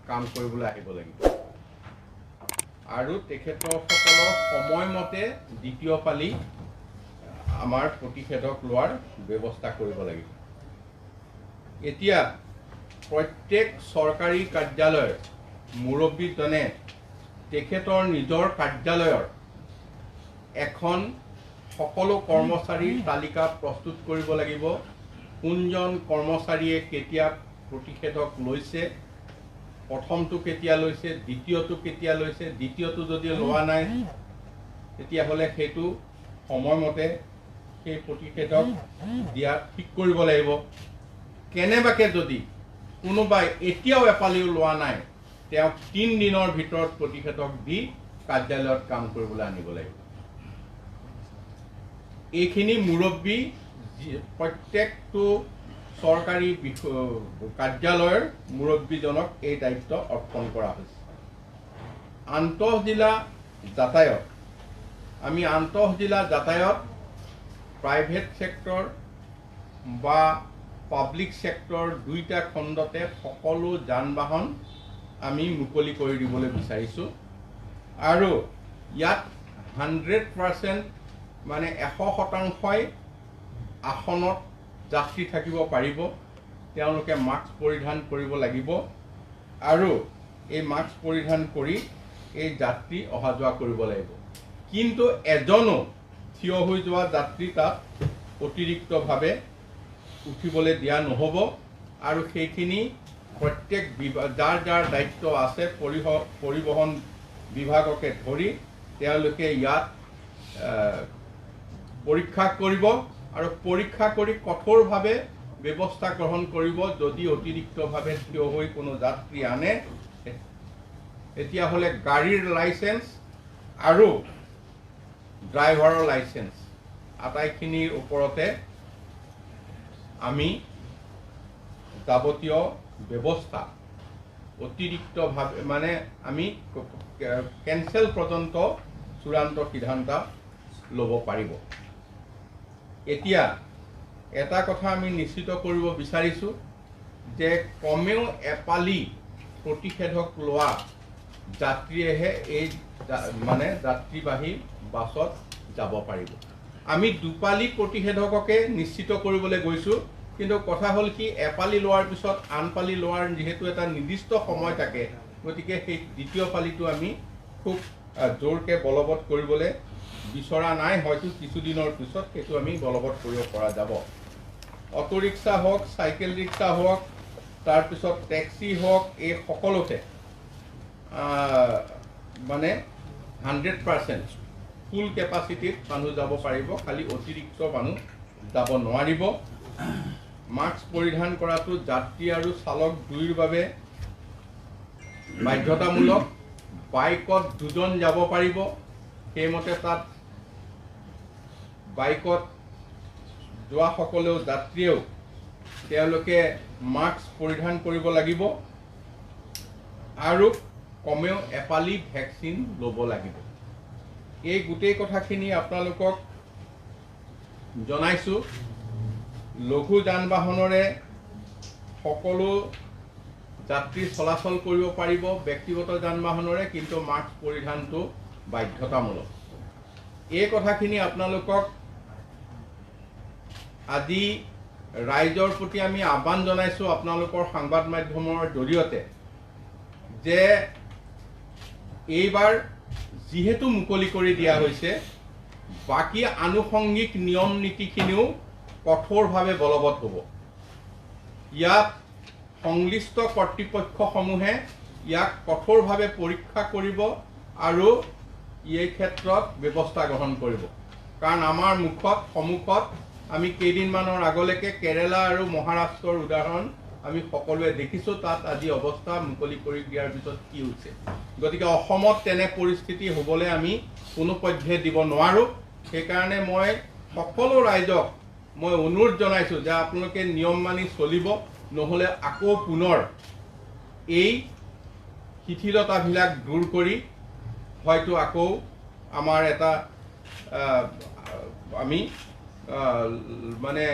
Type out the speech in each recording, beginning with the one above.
কাম কৰিবলৈ আহিব লাগিব আৰু তেখেতসকলৰ সময়মতে দ্বিতীয় পালি আমাৰ প্ৰতিষেধক লোৱাৰ ব্যৱস্থা কৰিব লাগিব। এতিয়া প্ৰত্যেক চৰকাৰী কাৰ্যালয়ৰ মুৰব্বীজনে তেখেতৰ নিজৰ কাৰ্যালয়ৰ এখন সকলো কৰ্মচাৰীৰ তালিকা প্ৰস্তুত কৰিব লাগিব। কোনজন কৰ্মচাৰীয়ে কেতিয়া প্ৰতিষেধক লৈছে, প্ৰথমটো কেতিয়া লৈছে, দ্বিতীয়টো কেতিয়া লৈছে, দ্বিতীয়টো যদি লোৱা নাই তেতিয়াহ'লে সেইটো সময়মতে সেই প্ৰতিষেধক দিয়া ঠিক কৰিব লাগিব। কেনেবাকৈ যদি কোনোবাই এতিয়াও এপালিও লোৱা নাই তেওঁক 3 দিনৰ ভিতৰত প্ৰতিষেধক দি কাৰ্যালয়ত কাম কৰিবলৈ আনিব লাগিব। এইখিনি মুৰব্বী প্ৰত্যেকটো চৰকাৰী কাৰ্যালয়ৰ মুৰব্বীজনক এই দায়িত্ব অৰ্পণ কৰা হৈছে। আন্তঃজিলা যাতায়ত, আমি আন্তঃজিলা যাতায়ত প্ৰাইভেট সেক্টৰ বা পাব্লিক সেক্টৰ দুইটা খণ্ডতে সকলো যান বাহন আমি মুকলি কৰি দিবলৈ বিচাৰিছোঁ আৰু ইয়াত 100% মানে 100% আসনত যাত্ৰী থাকিব পাৰিব। তেওঁলোকে মাস্ক পৰিধান কৰিব লাগিব আৰু এই মাস্ক পৰিধান কৰি এই যাত্ৰী অহা যোৱা কৰিব লাগিব। কিন্তু এজনো থিয় হৈ যোৱা যাত্ৰী তাত অতিৰিক্তভাৱে উঠিবলৈ দিয়া নহ'ব আৰু সেইখিনি প্ৰত্যেক যাৰ যাৰ দায়িত্ব আছে পৰিবহণ বিভাগকে ধৰি তেওঁলোকে ইয়াত পৰীক্ষা কৰিব আৰু পৰীক্ষা কৰি কঠোৰভাৱে ব্যৱস্থা গ্ৰহণ কৰিব। যদি অতিৰিক্তভাৱে থিয় হৈ কোনো যাত্ৰী আনে তেতিয়াহ'লে গাড়ীৰ লাইচেন্স আৰু ড্ৰাইভাৰৰ লাইচেন্স আটাইখিনিৰ ওপৰতে আমি যাৱতীয় ব্যৱস্থা অতিৰিক্তভাৱে মানে আমি কেঞ্চেল পৰ্যন্ত চূড়ান্ত সিদ্ধান্ত ল'ব পাৰিব। এতিয়া এটা কথা আমি নিশ্চিত কৰিব বিচাৰিছোঁ যে কমেও এপালি প্ৰতিষেধক লোৱা যাত্ৰীয়েহে এই মানে যাত্ৰীবাহী বাছত যাব পাৰিব। আমি দুপালি প্ৰতিষেধককে নিশ্চিত কৰিবলৈ গৈছোঁ, কিন্তু কথা হ'ল কি এপালি লোৱাৰ পিছত আন পালি লোৱাৰ যিহেতু এটা নিৰ্দিষ্ট সময় থাকে, গতিকে সেই দ্বিতীয় পালিটো আমি খুব জোৰকৈ বলবৎ কৰিবলৈ বিচৰা নাই। হয়তো কিছুদিনৰ পিছত সেইটো আমি বলবৎ কৰিব পৰা যাব। অটো ৰিক্সা হওক, চাইকেল ৰিক্সা হওক, তাৰপিছত টেক্সি হওক, এই সকলোতে মানে 100% ফুল কেপাচিটিত মানুহ যাব পাৰিব, খালি অতিৰিক্ত মানুহ যাব নোৱাৰিব। মাস্ক পৰিধান কৰাটো যাত্ৰী আৰু চালক দুয়োৰ বাবে বাধ্যতামূলক। বাইকত 2জন যাব পাৰিব, সেইমতে তাত বাইকত যোৱাসকলেও যাত্ৰীয়েও তেওঁলোকে মাস্ক পৰিধান কৰিব লাগিব আৰু কমেও এপালি ভেকচিন ল'ব লাগিব। এই গোটেই কথাখিনি আপোনালোকক জনাইছোঁ। লঘু যান বাহনৰে সকলো যাত্ৰী চলাচল কৰিব পাৰিব, ব্যক্তিগত যান বাহনৰে কিন্তু মাস্ক পৰিধানটো বাধ্যতামূলক। এই কথাখিনি আপোনালোকক আজি ৰাইজৰ প্ৰতি আমি আহ্বান জনাইছোঁ আপোনালোকৰ সংবাদ মাধ্যমৰ জৰিয়তে যে এইবাৰ যিহেতু মুকলি কৰি দিয়া হৈছে, বাকী আনুষংগিক নিয়ম নীতিখিনিও কঠোৰভাৱে বলবৎ হ'ব। ইয়াত সংশ্লিষ্ট কৰ্তৃপক্ষসমূহে ইয়াক কঠোৰভাৱে পৰীক্ষা কৰিব আৰু এই ক্ষেত্ৰত ব্যৱস্থা গ্ৰহণ কৰিব। কাৰণ আমাৰ সন্মুখত আমি কেইদিনমানৰ আগলৈকে কেৰেলা আৰু মহাৰাষ্ট্ৰৰ উদাহৰণ আমি সকলোৱে দেখিছোঁ। তাত আজি অৱস্থা মুকলি কৰি দিয়াৰ পিছত কি হৈছে। গতিকে অসমত তেনে পৰিস্থিতি হ'বলৈ আমি কোনো পধ্যে দিব নোৱাৰোঁ। সেইকাৰণে মই সকলো ৰাইজক মই অনুৰোধ জনাইছোঁ যে আপোনালোকে নিয়ম মানি চলিব, নহ'লে আকৌ পুনৰ এই শিথিলতাবিলাক দূৰ কৰি হয়তো আকৌ আমাৰ এটা আমি মানে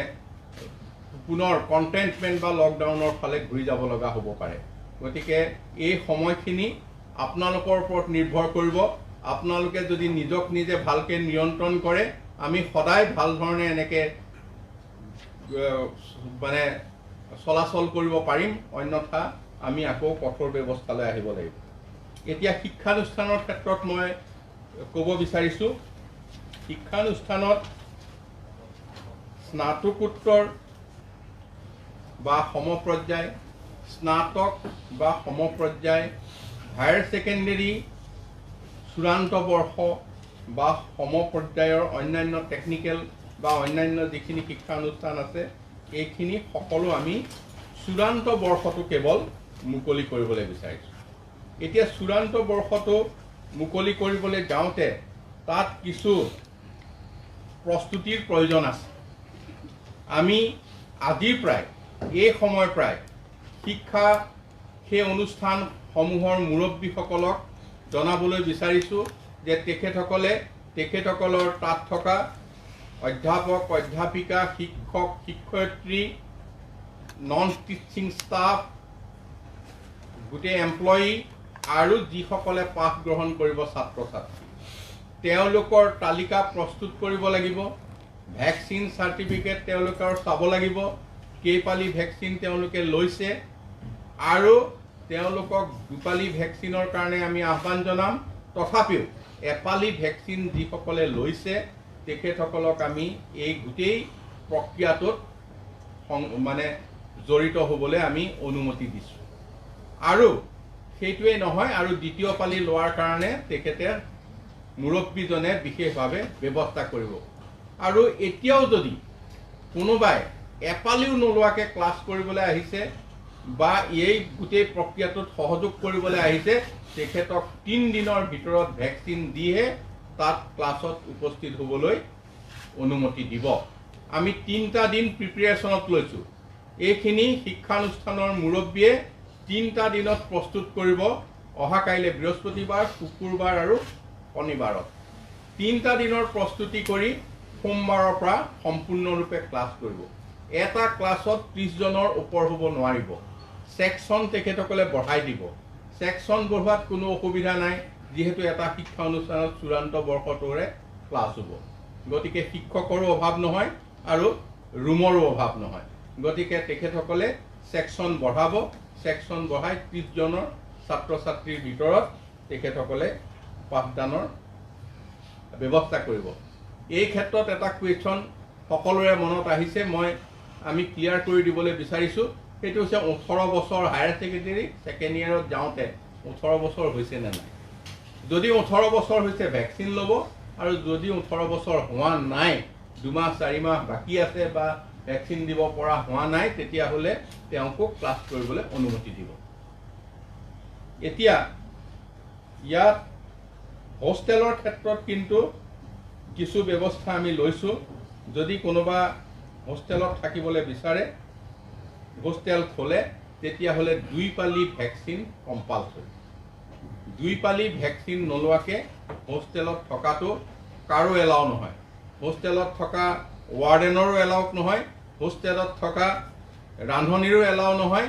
পুনৰ কণ্টেইনমেণ্ট বা লকডাউনৰ ফালে ঘূৰি যাব লগা হ'ব পাৰে। গতিকে এই সময়খিনি আপোনালোকৰ ওপৰত নিৰ্ভৰ কৰিব। আপোনালোকে যদি নিজক নিজে ভালকৈ নিয়ন্ত্ৰণ কৰে, আমি সদায় ভাল ধৰণে এনেকৈ মানে চলাচল কৰিব পাৰিম, অন্যথা আমি আকৌ কঠোৰ ব্যৱস্থালৈ আহিব লাগিব। এতিয়া শিক্ষানুষ্ঠানৰ ক্ষেত্ৰত মই ক'ব বিচাৰিছোঁ, শিক্ষানুষ্ঠানত স্নাতকোত্তৰ বা সমপৰ্যায়, স্নাতক বা সমপৰ্যায়, হায়াৰ ছেকেণ্ডেৰী চূড়ান্ত বৰ্ষ বা সমপৰ্যায়ৰ অন্যান্য টেকনিকেল বা অন্যান্য যিখিনি শিক্ষানুষ্ঠান আছে, এইখিনি সকলো আমি চূড়ান্ত বৰ্ষটো কেৱল মুকলি কৰিবলৈ বিচাৰিছোঁ। এতিয়া চূড়ান্ত বৰ্ষটো মুকলি কৰিবলৈ যাওঁতে তাত কিছু প্ৰস্তুতিৰ প্ৰয়োজন আছে। আমি আজিৰ পৰাই এই সময় প্ৰায় শিক্ষা সেই অনুষ্ঠানসমূহৰ মুৰব্বীসকলক জনাবলৈ বিচাৰিছোঁ যে তেখেতসকলৰ তাত থকা অধ্যাপক, অধ্যাপিকা, শিক্ষক, শিক্ষয়িত্ৰী, নন টিচিং ষ্টাফ, গোটেই এমপ্লয়ী আৰু যিসকলে পাঠ গ্ৰহণ কৰিব ছাত্ৰ ছাত্ৰী, তেওঁলোকৰ তালিকা প্ৰস্তুত কৰিব লাগিব। ভেকচিন চাৰ্টিফিকেট তেওঁলোকৰ চাব লাগিব, কেইপালি ভেকচিন তেওঁলোকে লৈছে, আৰু তেওঁলোকক দুপালি ভেকচিনৰ কাৰণে আমি আহ্বান জনাম। তথাপিও এপালি ভেকচিন যিসকলে লৈছে তেখেতসকলক আমি এই গোটেই প্ৰক্ৰিয়াটোত মানে জড়িত হ'বলৈ আমি অনুমতি দিছোঁ। আৰু সেইটোৱেই নহয়, আৰু দ্বিতীয় পালি লোৱাৰ কাৰণে তেখেতে মুৰব্বীজনে বিশেষভাৱে ব্যৱস্থা কৰিব। আৰু এতিয়াও যদি কোনোবাই এপালিও নোলোৱাকৈ ক্লাছ কৰিবলৈ আহিছে বা এই গোটেই প্ৰক্ৰিয়াটোত সহযোগ কৰিবলৈ আহিছে, তেখেতক 3 দিনৰ ভিতৰত ভেকচিন দিহে তাত ক্লাছত উপস্থিত হ'বলৈ অনুমতি দিব। আমি 3টা দিন প্ৰিপেৰেশ্যনত লৈছোঁ। এইখিনি শিক্ষানুষ্ঠানৰ মুৰব্বীয়ে 3টা দিনত প্ৰস্তুত কৰিব। অহা কাইলৈ বৃহস্পতিবাৰ, শুকুৰবাৰ আৰু শনিবাৰত 3টা দিনৰ প্ৰস্তুতি কৰি সোমবাৰৰ পৰা সম্পূৰ্ণৰূপে ক্লাছ কৰিব। এটা ক্লাছত 30 জনৰ ওপৰ হ'ব নোৱাৰিব। ছেকশ্যন তেখেতসকলে বঢ়াই দিব। ছেকশ্যন বঢ়োৱাত কোনো অসুবিধা নাই, যিহেতু এটা শিক্ষা অনুষ্ঠানত চূড়ান্ত বৰ্ষটোৰে ক্লাছ হ'ব। গতিকে শিক্ষকৰো অভাৱ নহয় আৰু ৰুমৰো অভাৱ নহয়। গতিকে তেখেতসকলে ছেকশ্যন বঢ়াব। ছেকশ্যন বঢ়াই 30 জনৰ ছাত্ৰ ছাত্ৰীৰ ভিতৰত তেখেতসকলে পাঠদানৰ ব্যৱস্থা কৰিব। এই ক্ষেত্ৰত এটা কুৱেশ্যন সকলোৰে মনত আহিছে, আমি ক্লিয়াৰ কৰি দিবলৈ বিচাৰিছোঁ। সেইটো হৈছে 18 বছৰ হায়াৰ ছেকেণ্ডেৰী ছেকেণ্ড ইয়েৰত যাওঁতে 18 বছৰ হৈছে নে নাই। যদি 18 বছৰ হৈছে ভেকচিন ল'ব, আৰু যদি 18 বছৰ হোৱা নাই, 2 মাহ 4 মাহ বাকী আছে বা ভেকচিন দিব পৰা হোৱা নাই, তেতিয়াহ'লে তেওঁকো ক্লাছ কৰিবলৈ অনুমতি দিব। এতিয়া ইয়াত হোষ্টেলৰ ক্ষেত্ৰত কিন্তু কিছু ব্যৱস্থা আমি লৈছোঁ। যদি কোনোবা হোষ্টেলত থাকিবলৈ বিচাৰে, হোষ্টেল খোলে, তেতিয়াহ'লে 2 পালি ভেকচিন কম্পালচৰি। 2 পালি ভেকচিন নোলোৱাকৈ হোষ্টেলত থকাটো কাৰো এলাও নহয়। হোষ্টেলত থকা ৱাৰ্ডেনৰো এলাউ নহয়, হোষ্টেলত থকা ৰান্ধনীৰো এলাউ নহয়,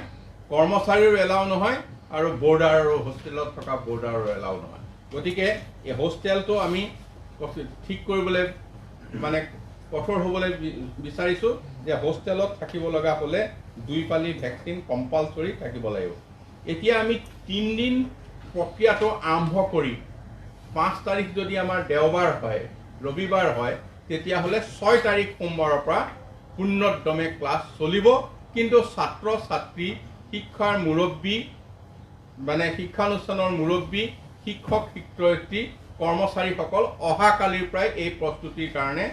কৰ্মচাৰীৰো এলাউ নহয়, আৰু বৰ্ডাৰৰো হোষ্টেলত থকা বৰ্ডাৰৰো এলাউ নহয়। গতিকে এই হোষ্টেলটো আমি ঠিক কৰিবলৈ মানে কঠোৰ হ'বলৈ বিচাৰিছোঁ যে হোষ্টেলত থাকিব লগা হ'লে 2 পালি ভেকচিন কম্পালচৰি থাকিব লাগিব। এতিয়া আমি 3 দিন প্ৰক্ৰিয়াটো আৰম্ভ কৰি 5 তাৰিখ যদি আমাৰ দেওবাৰ হয়, ৰবিবাৰ হয়, তেতিয়াহ'লে 6 তাৰিখ সোমবাৰৰ পৰা পূৰ্ণোদ্যমে ক্লাছ চলিব। কিন্তু ছাত্ৰ ছাত্ৰী, শিক্ষাৰ মুৰব্বী মানে শিক্ষানুষ্ঠানৰ মুৰব্বী, শিক্ষক শিক্ষয়িত্ৰী, কৰ্মচাৰীসকল অহাকালিৰ পৰাই এই প্ৰস্তুতিৰ কাৰণে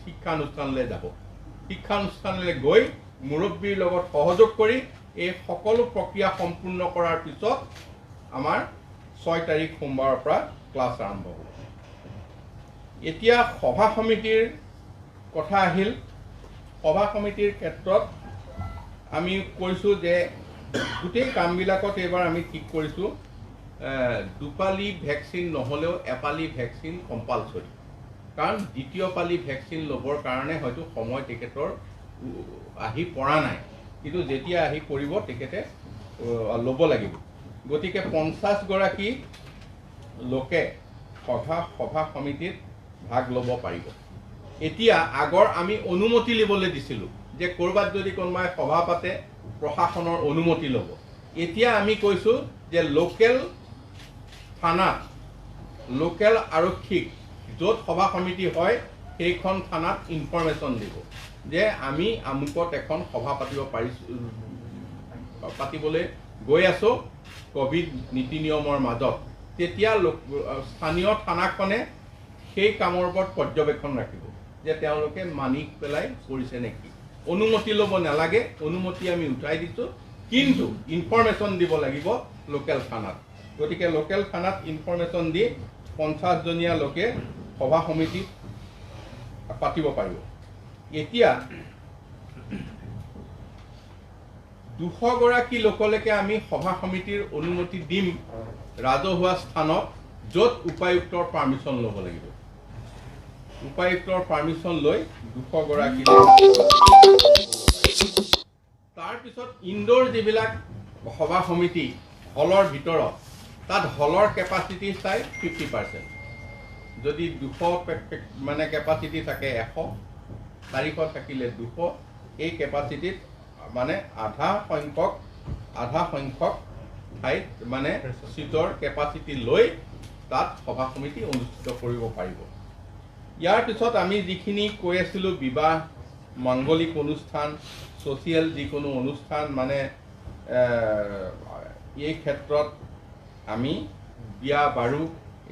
শিক্ষানুষ্ঠানলৈ যাব। শিক্ষানুষ্ঠানলৈ গৈ মুৰব্বীৰ লগত সহযোগ কৰি এই সকলো প্ৰক্ৰিয়া সম্পূৰ্ণ কৰাৰ পিছত আমাৰ 6 তাৰিখ সোমবাৰৰ পৰা ক্লাছ আৰম্ভ হ'ব। এতিয়া সভা সমিতিৰ কথা আহিল। সভা সমিতিৰ ক্ষেত্ৰত আমি কৈছোঁ যে গোটেই কামবিলাকত এইবাৰ আমি ঠিক কৰিছোঁ 2 পালি ভেকচিন নহ'লেও এপালি ভেকচিন কম্পালচৰি। কাৰণ দ্বিতীয় পালি ভেকচিন ল'বৰ কাৰণে হয়তো সময় তেখেতৰ আহি পৰা নাই, কিন্তু যেতিয়া আহি পৰিব তেখেতে ল'ব লাগিব। গতিকে 50 গৰাকী লোকে সভা সমিতিত ভাগ ল'ব পাৰিব। এতিয়া আগৰ আমি অনুমতি ল'বলৈ দিছিলোঁ যে ক'ৰবাত যদি কোনোবাই সভা পাতে প্ৰশাসনৰ অনুমতি ল'ব। এতিয়া আমি কৈছোঁ যে লোকেল থানাত, লোকেল আৰক্ষীক য'ত সভা সমিতি হয় সেইখন থানাত ইনফৰমেশ্যন দিব যে আমি আমুকত এখন সভা পাতিবলৈ গৈ আছোঁ ক'ভিড নীতি নিয়মৰ মাজত। তেতিয়া স্থানীয় থানাখনে সেই কামৰ ওপৰত পৰ্যবেক্ষণ ৰাখিব যে তেওঁলোকে মানি পেলাই কৰিছে নেকি। অনুমতি ল'ব নালাগে, অনুমতি আমি উঠাই দিছোঁ, কিন্তু ইনফৰমেশ্যন দিব লাগিব লোকেল থানাত। গতিকে লোকেল থানাত ইনফৰমেশ্যন দি 50 জনীয়া লোকে সভা সমিতি পাতিব পাৰিব। এতিয়া 200 গৰাকী লোকলৈকে আমি সভা সমিতিৰ অনুমতি দিম ৰাজহুৱা স্থানত, য'ত উপায়ুক্তৰ পাৰ্মিশ্যন ল'ব লাগিব। উপায়ুক্তৰ পাৰ্মিশ্যন লৈ 200 গৰাকী। তাৰপিছত ইনডোৰ যিবিলাক সভা সমিতি হলৰ ভিতৰত, তাত হলৰ কেপাচিটি চাই 50%। যদি 200 মানে কেপাচিটি থাকে 100, 400 থাকিলে 200, এই কেপাচিটিত মানে আধা সংখ্যক ঠাইত মানে চিটৰ কেপাচিটি লৈ তাত সভা সমিতি অনুষ্ঠিত কৰিব পাৰিব। ইয়াৰ পিছত আমি যিখিনি কৈ আছিলোঁ, বিবাহ, মাংগলিক অনুষ্ঠান, ছ'চিয়েল যিকোনো অনুষ্ঠান, মানে এই ক্ষেত্ৰত আমি বিয়া বাৰু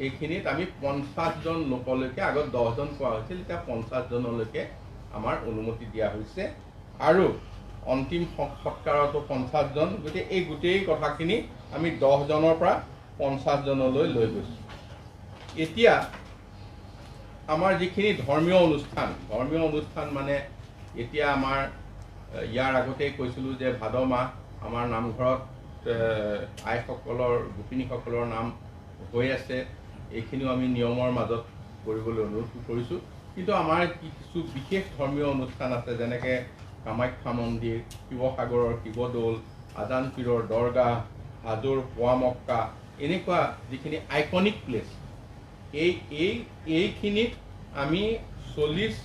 এইখিনিত আমি 50 জন লোকলৈকে, আগত 10 জন কোৱা হৈছিল, এতিয়া 50 জনলৈকে আমাৰ অনুমতি দিয়া হৈছে। আৰু অন্তিম সৎকাৰতো 50 জন। গতিকে এই গোটেই কথাখিনি আমি 10 জনৰ পৰা 50 জনলৈ লৈ গৈছোঁ। এতিয়া আমাৰ যিখিনি ধৰ্মীয় অনুষ্ঠান মানে এতিয়া আমাৰ ইয়াৰ আগতেই কৈছিলোঁ যে ভাদ মাহ আমাৰ নামঘৰত আইসকলৰ, গোপিনীসকলৰ নাম হৈ আছে। এইখিনিও আমি নিয়মৰ মাজত কৰিবলৈ অনুৰোধ কৰিছোঁ। কিন্তু আমাৰ কিছু বিশেষ ধৰ্মীয় অনুষ্ঠান আছে, যেনেকৈ কামাখ্যা মন্দিৰ, শিৱসাগৰৰ শিৱদৌল, আজান পীৰৰ দৰগাহ, হাজোৰ পোৱামক্কা, এনেকুৱা যিখিনি আইকনিক প্লেচ, এইখিনিত আমি 40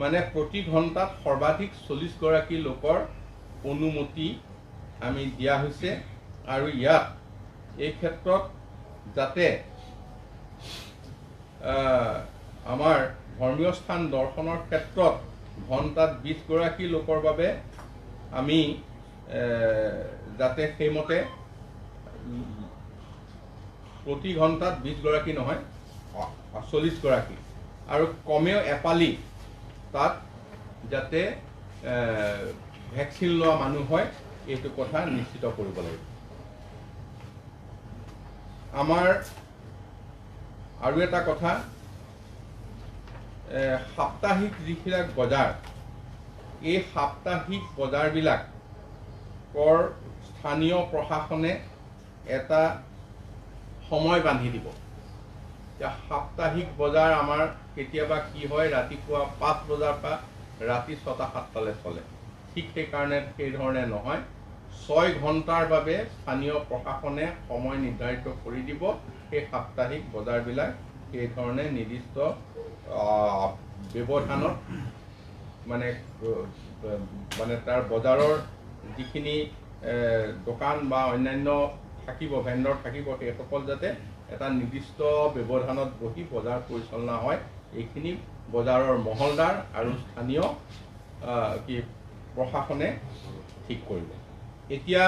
মানে প্ৰতি ঘণ্টাত সৰ্বাধিক 40 গৰাকী লোকৰ অনুমতি আমি দিয়া হৈছে। আৰু ইয়াত এই ক্ষেত্ৰত যাতে আমাৰ ধৰ্মীয় স্থান দৰ্শনৰ ক্ষেত্ৰত ঘণ্টাত 20 গৰাকী লোকৰ বাবে আমি যাতে সেইমতে প্ৰতি ঘণ্টাত 20 গৰাকী নহয়, 40 গৰাকী, আৰু কমেও এপালি তাত যাতে ভেকচিন লোৱা মানুহ হয়, এইটো কথা নিশ্চিত কৰিব লাগিব। আমাৰ আৰু এটা কথা, সাপ্তাহিক যিবিলাক বজাৰ, এই সাপ্তাহিক বজাৰবিলাকৰ স্থানীয় প্ৰশাসনে এটা সময় বান্ধি দিব। এতিয়া সাপ্তাহিক বজাৰ আমাৰ কেতিয়াবা কি হয়, ৰাতিপুৱা 5 বজাৰ পৰা ৰাতি 6-7টালৈ চলে। ঠিক সেইকাৰণে সেইধৰণে নহয়, 6 ঘণ্টাৰ বাবে স্থানীয় প্ৰশাসনে সময় নিৰ্ধাৰিত কৰি দিব। সেই সাপ্তাহিক বজাৰবিলাক সেইধৰণে নিৰ্দিষ্ট ব্যৱধানত মানে তাৰ বজাৰৰ যিখিনি দোকান বা অন্যান্য থাকিব, ভেণ্ডৰ থাকিব, সেইসকল যাতে এটা নিৰ্দিষ্ট ব্যৱধানত বহি বজাৰ পৰিচালনা হয়, এইখিনি বজাৰৰ মহলদাৰ আৰু স্থানীয় প্ৰশাসনে ঠিক কৰিব। এতিয়া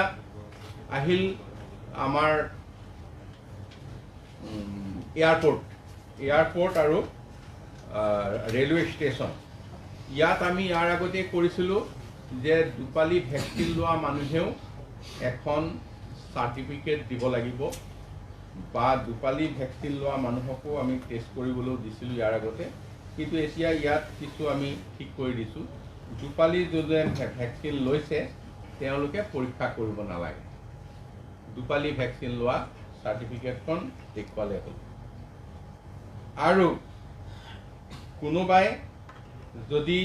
আহিল আমাৰ এয়াৰপোৰ্ট আৰু ৰেলৱে ষ্টেচন। ইয়াত আমি ইয়াৰ আগতে কৰিছিলোঁ যে দুপালি ভেকচিন লোৱা মানুহেও এখন চাৰ্টিফিকেট দিব লাগিব, বা দুপালি ভেকচিন লোৱা মানুহকো আমি টেষ্ট কৰিবলৈও দিছিলোঁ ইয়াৰ আগতে। কিন্তু এতিয়া ইয়াত কিছু আমি ঠিক কৰি দিছোঁ, দুপালি যোনে ভেকচিন লৈছে তেওঁলোকে পৰীক্ষা কৰিব নালাগে, দুপালি ভেকচিন লোৱা চাৰ্টিফিকেটখন দেখুৱালে হ'ল। আৰু কোনোবাই যদি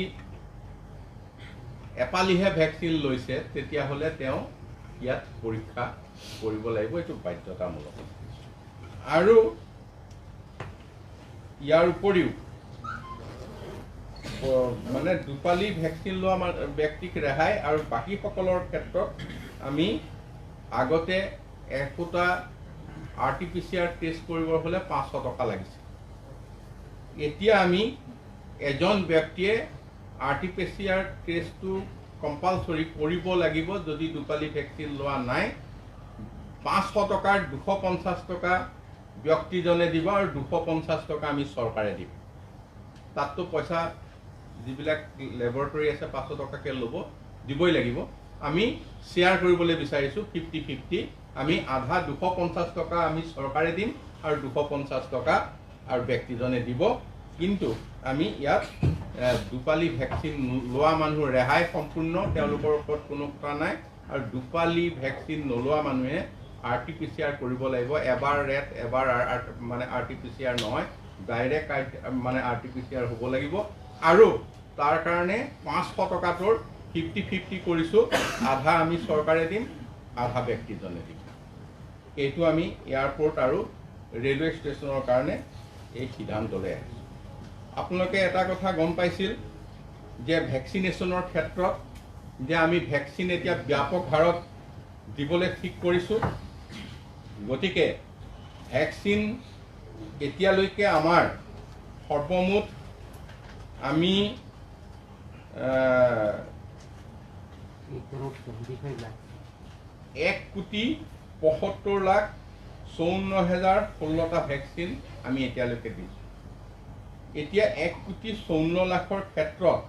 এপালিহে ভেকচিন লৈছে, তেতিয়াহ'লে তেওঁ ইয়াত পৰীক্ষা কৰিব লাগিব, এইটো বাধ্যতামূলক। আৰু ইয়াৰ উপৰিও মানে দুপালি ভেকচিন লোৱা ব্যক্তিক ৰেহাই, আৰু বাকীসকলৰ ক্ষেত্ৰত আমি আগতে একোটা RT-PCR টেষ্ট কৰিবৰ হ'লে 500 টকা লাগিছিল। এতিয়া আমি এজন ব্যক্তিয়ে RT-PCR টেষ্টটো কম্পালচৰি কৰিব লাগিব যদি দুপালি ভেকচিন লোৱা নাই। 500 টকাৰ 250 টকা ব্যক্তিজনে দিব আৰু 250 টকা আমি চৰকাৰে দিম। তাততো পইচা যিবিলাক লেবৰেটৰী আছে 500 টকাকৈ ল'ব, দিবই লাগিব। আমি শ্বেয়াৰ কৰিবলৈ বিচাৰিছোঁ 50-50। আমি আধা 250 টকা আমি চৰকাৰে দিম আৰু 250 টকা আৰু ব্যক্তিজনে দিব। কিন্তু আমি ইয়াত দুপালি ভেকচিন লোৱা মানুহ ৰেহাই সম্পূৰ্ণ, তেওঁলোকৰ ওপৰত কোনো কথা নাই। আৰু দুপালি ভেকচিন নলোৱা মানুহে RT-PCR কৰিব লাগিব। এবাৰ এবাৰ মানে RT-PCR নহয়, ডাইৰেক্ট মানে RT-PCR হ'ব লাগিব। আৰু তাৰ কাৰণে 500 টকাটোৰ 50-50 কৰিছোঁ, আধা আমি চৰকাৰে দিম, আধা ব্যক্তিজনে দিম। এইটো আমি এয়াৰপৰ্ট আৰু ৰেলৱে ষ্টেচনৰ কাৰণে এই সিদ্ধান্ত লৈ আহিছোঁ। আপোনালোকে এটা কথা গম পাইছিল যে ভেকচিনেশ্যনৰ ক্ষেত্ৰত যে আমি ভেকচিন এতিয়া ব্যাপক হাৰত দিবলৈ ঠিক কৰিছোঁ। গতিকে ভেকচিন এতিয়ালৈকে আমাৰ সৰ্বমুঠ আমি 1,75,54,16,016টা ভেকচিন আমি এতিয়ালৈকে দিছোঁ। এতিয়া 1,54,00,000ৰ ক্ষেত্ৰত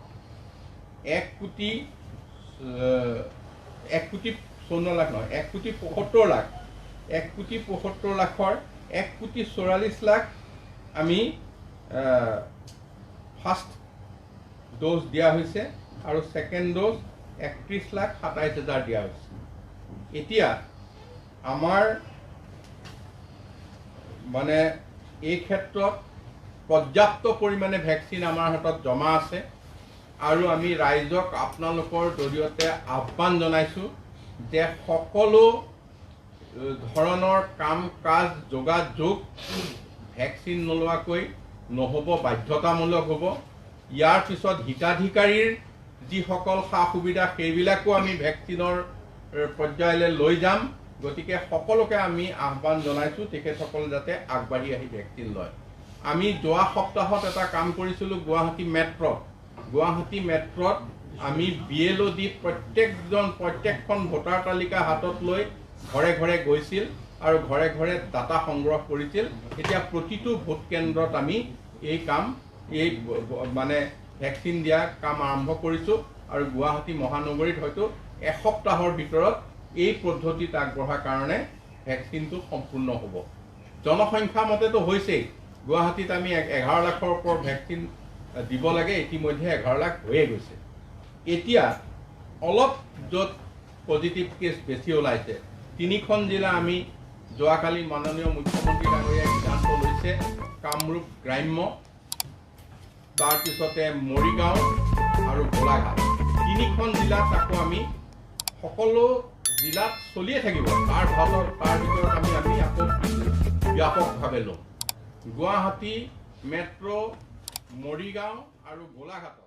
1,74,00,000 নহয়, 1,75,00,000 1,75,00,000ৰ 1,44,00,000 আমি ফাৰ্ষ্ট ড'জ দিয়া হৈছে আৰু ছেকেণ্ড ড'জ 31,27,000 দিয়া হৈছে। এতিয়া আমাৰ মানে এই ক্ষেত্ৰত পৰ্যাপ্ত পৰিমাণে ভেকচিন আমাৰ হাতত জমা আছে। আৰু আমি ৰাইজক আপোনালোকৰ জৰিয়তে আহ্বান জনাইছোঁ যে সকলো ধৰণৰ কাম কাজ যোগাযোগ ভেকচিন নোলোৱাকৈ নহ'ব, বাধ্যতামূলক হ'ব। ইয়াৰ পিছত হিতাধিকাৰীৰ যিসকল সা সুবিধা সেইবিলাকো আমি ভেকচিনৰ পৰ্যায়লৈ লৈ যাম। গতিকে সকলোকে আমি আহ্বান জনাইছোঁ তেখেতসকল যাতে আগবাঢ়ি আহি ভেকচিন লয়। আমি যোৱা সপ্তাহত এটা কাম কৰিছিলোঁ গুৱাহাটী মেট্ৰত আমি BLO দি প্ৰত্যেকখন ভোটাৰ তালিকা হাতত লৈ ঘৰে ঘৰে গৈছিল আৰু ঘৰে ঘৰে ডাটা সংগ্ৰহ কৰিছিল। এতিয়া প্ৰতিটো ভোট কেন্দ্ৰত আমি এই মানে ভেকচিন দিয়া কাম আৰম্ভ কৰিছোঁ আৰু গুৱাহাটী মহানগৰীত হয়তো এসপ্তাহৰ ভিতৰত এই পদ্ধতিত আগবঢ়াৰ কাৰণে ভেকচিনটো সম্পূৰ্ণ হ'ব। জনসংখ্যা মতেতো হৈছেই, গুৱাহাটীত আমি 11 লাখৰ ওপৰত ভেকচিন দিব লাগে, ইতিমধ্যে 11 লাখ হৈয়ে গৈছে। এতিয়া অলপ য'ত পজিটিভ কেছ বেছি ওলাইছে, 3খন জিলা আমি যোৱাকালি মাননীয় মুখ্যমন্ত্ৰী ডাঙৰীয়াই সিদ্ধান্ত লৈছে, কামৰূপ গ্ৰাম্য, তাৰপিছতে মৰিগাঁও আৰু গোলাঘাট, 3খন জিলাত আকৌ আমি সকলো জিলাত চলিয়ে থাকিব। তাৰ ভিতৰত আমি আকৌ ব্যাপকভাৱে ল'ম। গুৱাহাটী মেট্ৰ', মৰিগাঁও আৰু গোলাঘাটত